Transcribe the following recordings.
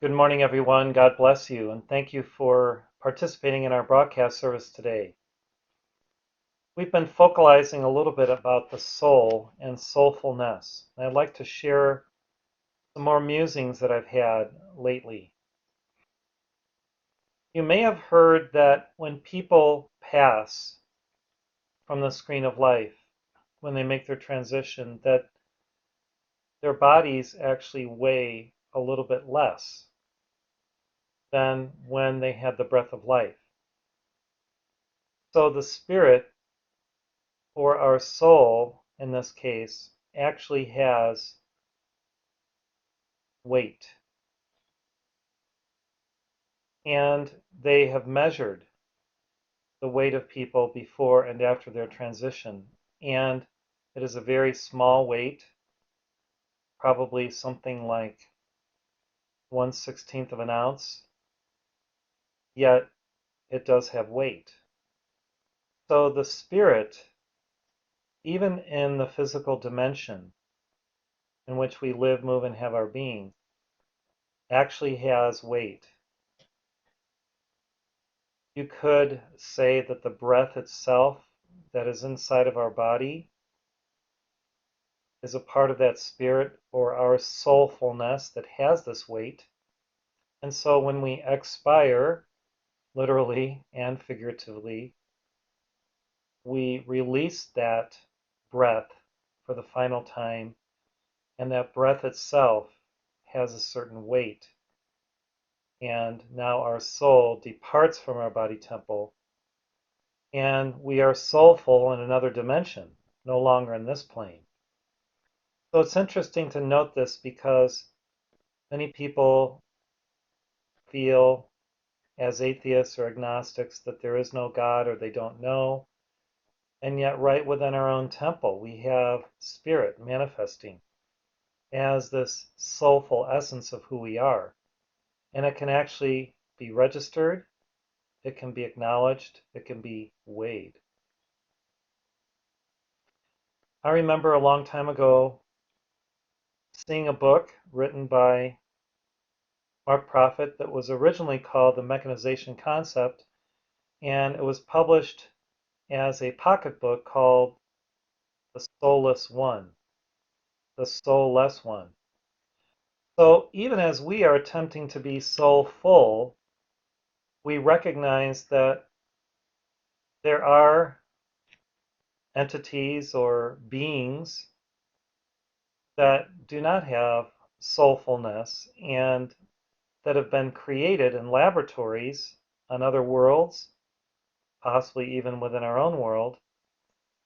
Good morning, everyone. God bless you, and thank you for participating in our broadcast service today. We've been focalizing a little bit about the soul and soulfulness. And I'd like to share some more musings that I've had lately. You may have heard that when people pass from the screen of life, when they make their transition, that their bodies actually weigh a little bit less than when they had the breath of life. So the spirit, or our soul in this case, actually has weight. And they have measured the weight of people before and after their transition. And it is a very small weight, probably something like 1/16 of an ounce, yet it does have weight. So the spirit, even in the physical dimension in which we live, move, and have our being, actually has weight. You could say that the breath itself that is inside of our body is a part of that spirit or our soulfulness that has this weight. And so when we expire, literally and figuratively, we release that breath for the final time, and that breath itself has a certain weight. And now our soul departs from our body temple, and we are soulful in another dimension, no longer in this plane. So it's interesting to note this because many people feel, as atheists or agnostics, that there is no God or they don't know. And yet, right within our own temple, we have spirit manifesting as this soulful essence of who we are. And it can actually be registered, it can be acknowledged, it can be weighed. I remember a long time ago seeing a book written by Mark Prophet that was originally called The Mechanization Concept, and it was published as a pocketbook called The Soulless One, The Soulless One. So even as we are attempting to be soulful, we recognize that there are entities or beings that do not have soulfulness and that have been created in laboratories on other worlds, possibly even within our own world,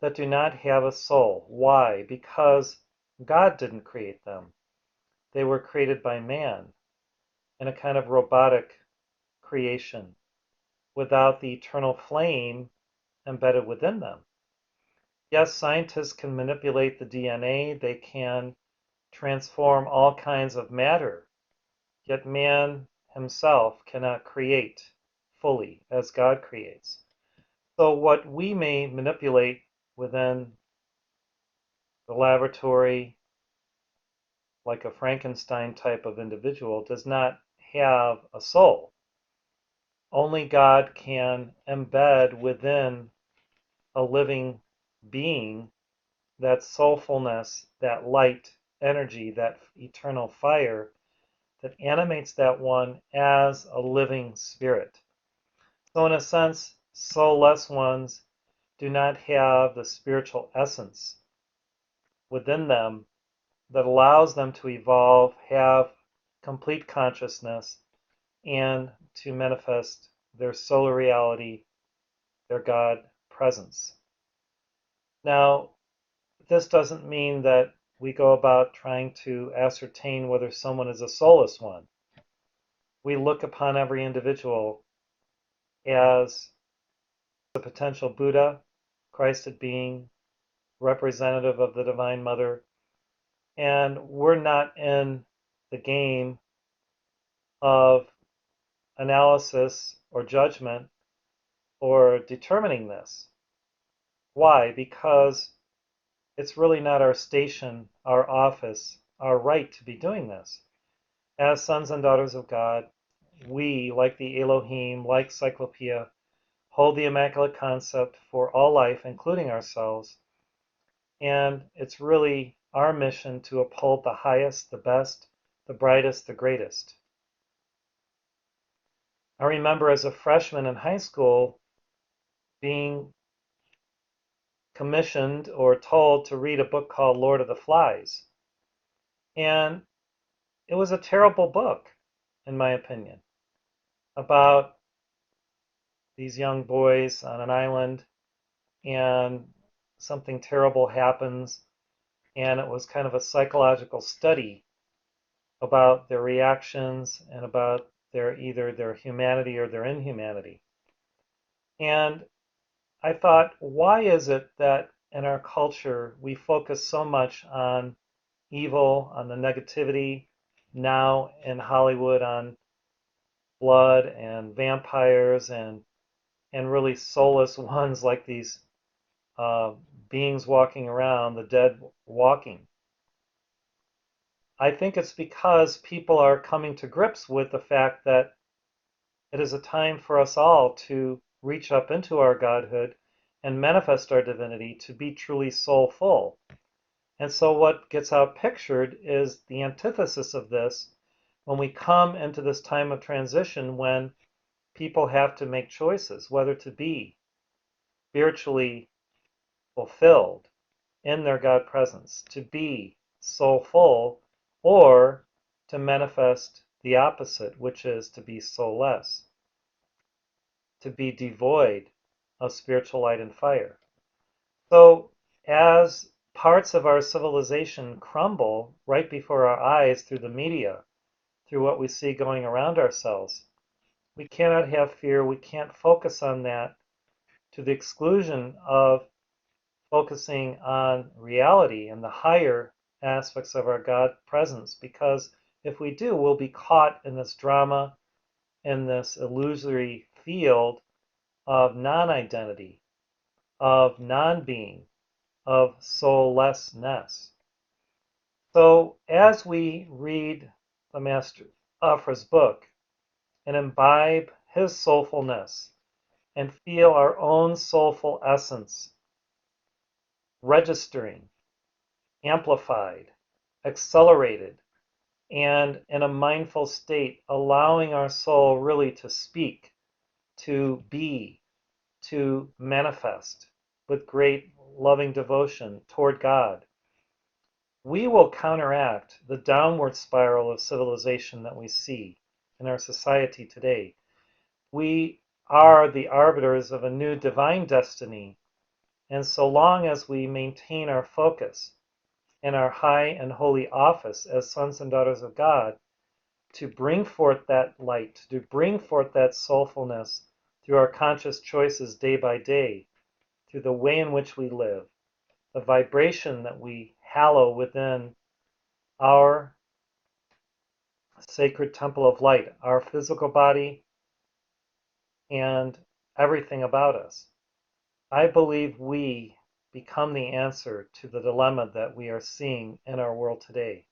that do not have a soul. Why? Because God didn't create them. They were created by man in a kind of robotic creation without the eternal flame embedded within them. Yes, scientists can manipulate the DNA, they can transform all kinds of matter, yet man himself cannot create fully as God creates. So what we may manipulate within the laboratory, like a Frankenstein type of individual, does not have a soul. Only God can embed within a living being that soulfulness, that light energy, that eternal fire that animates that one as a living spirit. So, in a sense, soulless ones do not have the spiritual essence within them that allows them to evolve, have complete consciousness, and to manifest their solar reality, their God presence. Now, this doesn't mean that we go about trying to ascertain whether someone is a soulless one. We look upon every individual as a potential Buddha, Christed being, representative of the Divine Mother, and we're not in the game of analysis or judgment or determining this. Why? Because it's really not our station, our office, our right to be doing this. as sons and daughters of God, we, like the Elohim, like Cyclopeia, hold the Immaculate Concept for all life, including ourselves. And it's really our mission to uphold the highest, the best, the brightest, the greatest. I remember as a freshman in high school being commissioned or told to read a book called Lord of the Flies. And it was a terrible book, in my opinion, about these young boys on an island and something terrible happens. And it was kind of a psychological study about their reactions and about either their humanity or their inhumanity. And I thought, why is it that in our culture we focus so much on evil, on the negativity, now in Hollywood on blood and vampires and really soulless ones like these uh, beings walking around, the dead walking? I think it's because people are coming to grips with the fact that it is a time for us all to reach up into our godhood and manifest our divinity to be truly soulful. And so what gets outpictured is the antithesis of this when we come into this time of transition when people have to make choices, whether to be spiritually fulfilled in their God presence, to be soulful, or to manifest the opposite, which is to be soulless, to be devoid of spiritual light and fire. So, as parts of our civilization crumble right before our eyes through the media, through what we see going around ourselves, we cannot have fear. We can't focus on that to the exclusion of focusing on reality and the higher aspects of our God presence, because if we do, we'll be caught in this drama, in this illusory field of non-identity, of non-being, of soullessness. So as we read the Master Afra's book and imbibe his soulfulness and feel our own soulful essence registering, amplified, accelerated, and in a mindful state, allowing our soul really to speak, to be, to manifest with great loving devotion toward God, we will counteract the downward spiral of civilization that we see in our society today. We are the arbiters of a new divine destiny, and so long as we maintain our focus in our high and holy office as sons and daughters of God, to bring forth that light, to bring forth that soulfulness through our conscious choices day by day, through the way in which we live, the vibration that we hallow within our sacred temple of light, our physical body, and everything about us. I believe we become the answer to the dilemma that we are seeing in our world today.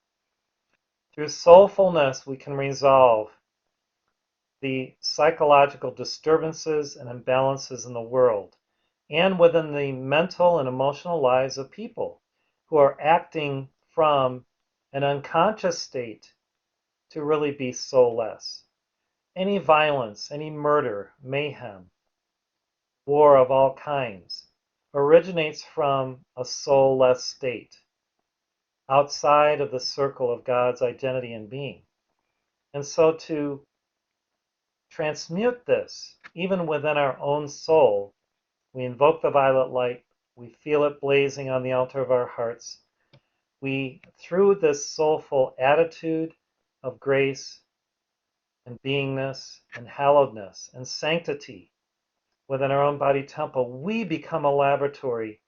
Through soulfulness, we can resolve the psychological disturbances and imbalances in the world and within the mental and emotional lives of people who are acting from an unconscious state to really be soulless. Any violence, any murder, mayhem, war of all kinds originates from a soulless state outside of the circle of God's identity and being. And so to transmute this, even within our own soul, we invoke the violet light, we feel it blazing on the altar of our hearts. We, through this soulful attitude of grace and beingness and hallowedness and sanctity within our own body temple, we become a laboratory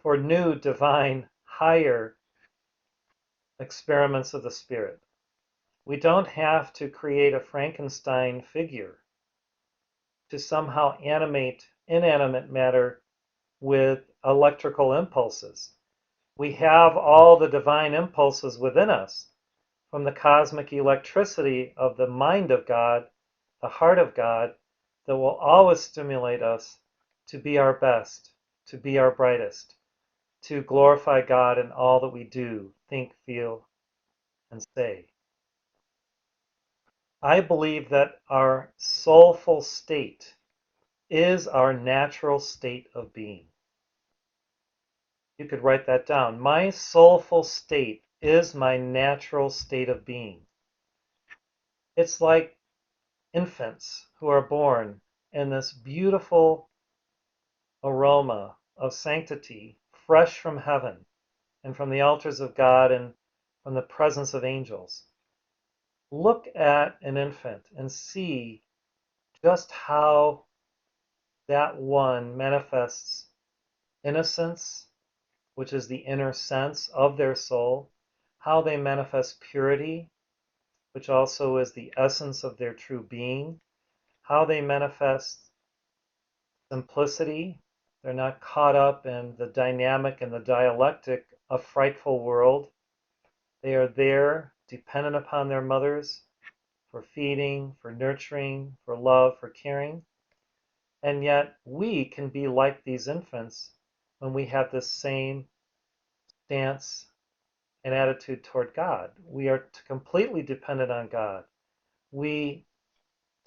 for new, divine, higher experiments of the Spirit. We don't have to create a Frankenstein figure to somehow animate inanimate matter with electrical impulses. We have all the divine impulses within us from the cosmic electricity of the mind of God, the heart of God, that will always stimulate us to be our best, to be our brightest, to glorify God in all that we do, think, feel, and say. I believe that our soulful state is our natural state of being. You could write that down. My soulful state is my natural state of being. It's like infants who are born in this beautiful aroma of sanctity, fresh from heaven and from the altars of God and from the presence of angels. Look at an infant and see just how that one manifests innocence, which is the inner sense of their soul, how they manifest purity, which also is the essence of their true being, how they manifest simplicity. They're not caught up in the dynamic and the dialectic of frightful world. They are there, dependent upon their mothers, for feeding, for nurturing, for love, for caring. And yet we can be like these infants when we have this same stance and attitude toward God. We are completely dependent on God. We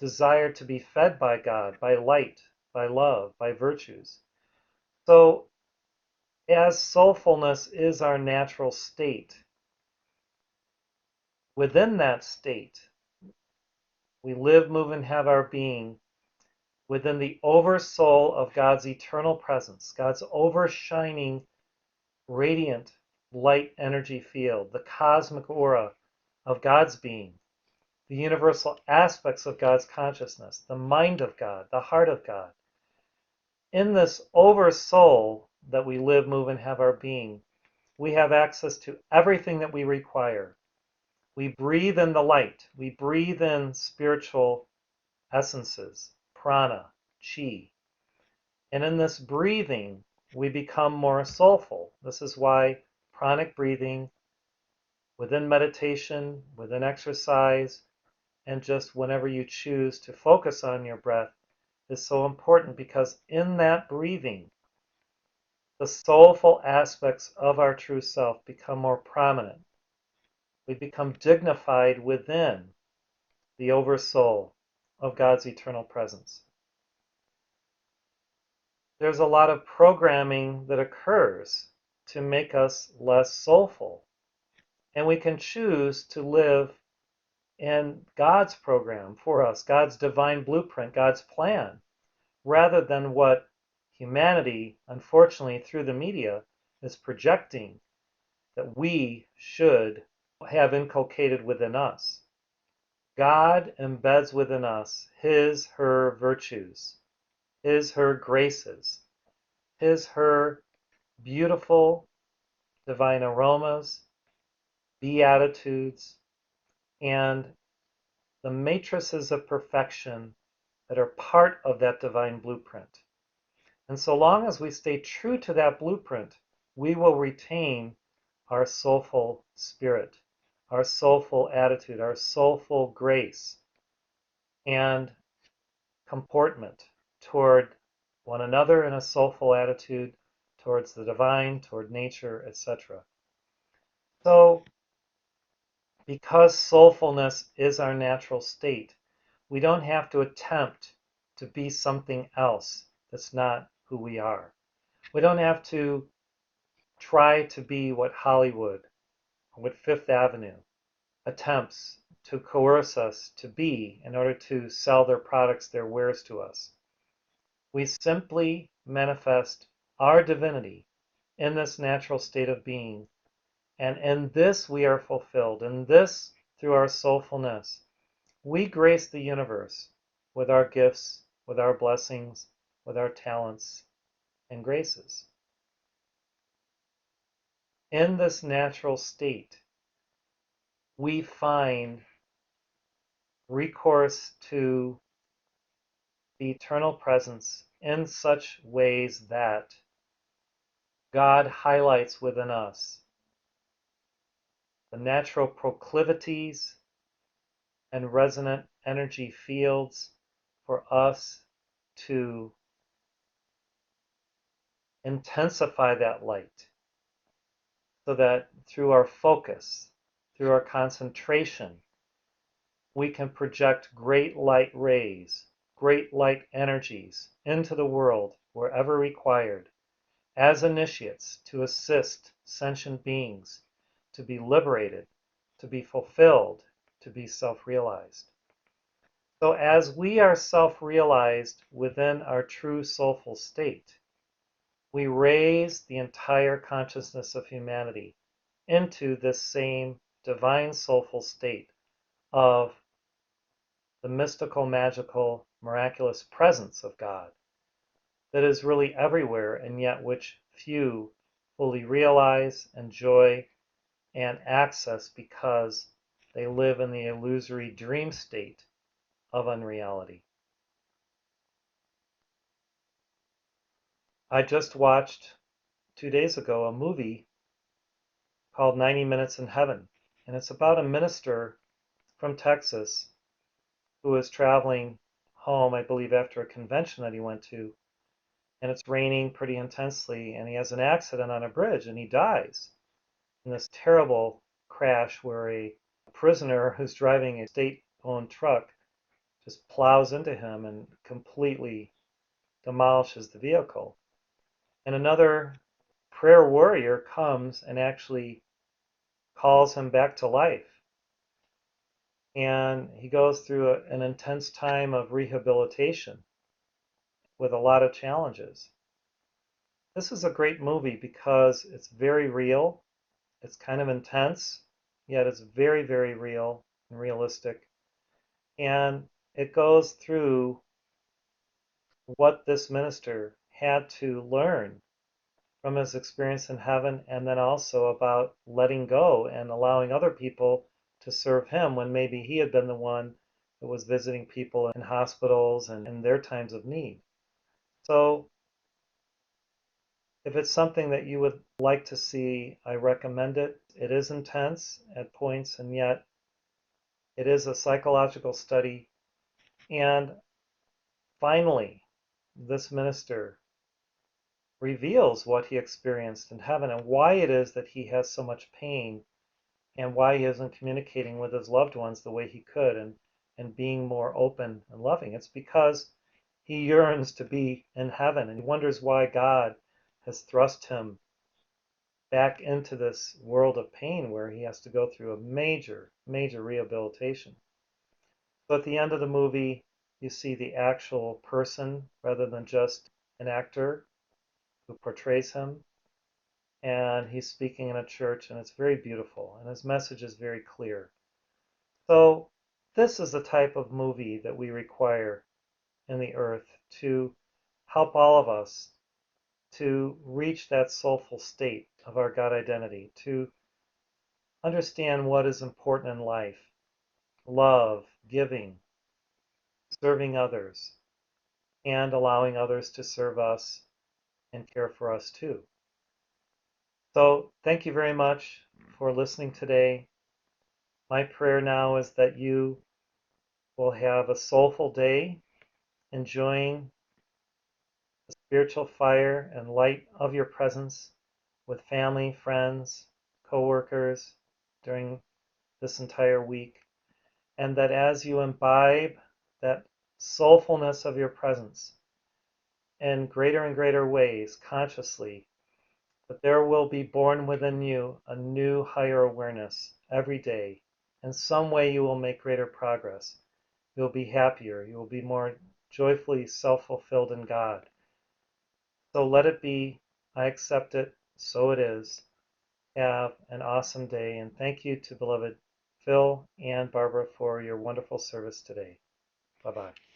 desire to be fed by God, by light, by love, by virtues. So, as soulfulness is our natural state, within that state, we live, move, and have our being within the oversoul of God's eternal presence, God's overshining, radiant light energy field, the cosmic aura of God's being, the universal aspects of God's consciousness, the mind of God, the heart of God. In this oversoul that we live, move, and have our being, we have access to everything that we require. We breathe in the light. We breathe in spiritual essences, prana, chi. And in this breathing, we become more soulful. This is why pranic breathing, within meditation, within exercise, and just whenever you choose to focus on your breath, is so important, because in that breathing, the soulful aspects of our true self become more prominent. We become dignified within the oversoul of God's eternal presence. There's a lot of programming that occurs to make us less soulful. And we can choose to live in God's program for us, God's divine blueprint, God's plan, rather than what humanity, unfortunately, through the media, is projecting that we should have inculcated within us. God embeds within us his, her virtues, his, her graces, his, her beautiful divine aromas, beatitudes, and the matrices of perfection that are part of that divine blueprint. And so long as we stay true to that blueprint, we will retain our soulful spirit, our soulful attitude, our soulful grace and comportment toward one another, in a soulful attitude towards the divine, toward nature, etc. So, because soulfulness is our natural state, we don't have to attempt to be something else that's not who we are. We don't have to try to be what Hollywood or what Fifth Avenue attempts to coerce us to be in order to sell their products, their wares to us. We simply manifest our divinity in this natural state of being, and in this we are fulfilled. In this, through our soulfulness, we grace the universe with our gifts, with our blessings, with our talents and graces. In this natural state, we find recourse to the eternal presence in such ways that God highlights within us the natural proclivities and resonant energy fields for us to intensify that light so that through our focus, through our concentration, we can project great light rays, great light energies into the world wherever required as initiates to assist sentient beings to be liberated, to be fulfilled, to be self-realized. So as we are self-realized within our true soulful state, we raise the entire consciousness of humanity into this same divine soulful state of the mystical, magical, miraculous presence of God that is really everywhere and yet which few fully realize, enjoy, and access because they live in the illusory dream state of unreality. I just watched 2 days ago a movie called 90 Minutes in Heaven, and it's about a minister from Texas who is traveling home, I believe, after a convention that he went to, and it's raining pretty intensely, and he has an accident on a bridge and he dies in this terrible crash where a prisoner who's driving a state-owned truck just plows into him and completely demolishes the vehicle. And another prayer warrior comes and actually calls him back to life. And he goes through an intense time of rehabilitation with a lot of challenges. This is a great movie because it's very real. It's kind of intense, yet it's very, very real and realistic. And it goes through what this minister had to learn from his experience in heaven, and then also about letting go and allowing other people to serve him when maybe he had been the one that was visiting people in hospitals and in their times of need. So if it's something that you would like to see, I recommend it. It is intense at points, and yet it is a psychological study. And finally, this minister reveals what he experienced in heaven and why it is that he has so much pain and why he isn't communicating with his loved ones the way he could and being more open and loving. It's because he yearns to be in heaven and he wonders why God has thrust him back into this world of pain where he has to go through a major, major rehabilitation. So at the end of the movie, you see the actual person rather than just an actor who portrays him. And he's speaking in a church, and it's very beautiful, and his message is very clear. So this is the type of movie that we require in the earth to help all of us to reach that soulful state of our God identity, to understand what is important in life: love, giving, serving others, and allowing others to serve us and care for us too. So thank you very much for listening today. My prayer now is that you will have a soulful day, enjoying the spiritual fire and light of your presence with family, friends, co-workers during this entire week. And that as you imbibe that soulfulness of your presence in greater and greater ways consciously, that there will be born within you a new higher awareness every day. In some way you will make greater progress. You'll be happier. You will be more joyfully self-fulfilled in God. So let it be. I accept it. So it is. Have an awesome day. And thank you to beloved Phil and Barbara for your wonderful service today. Bye-bye.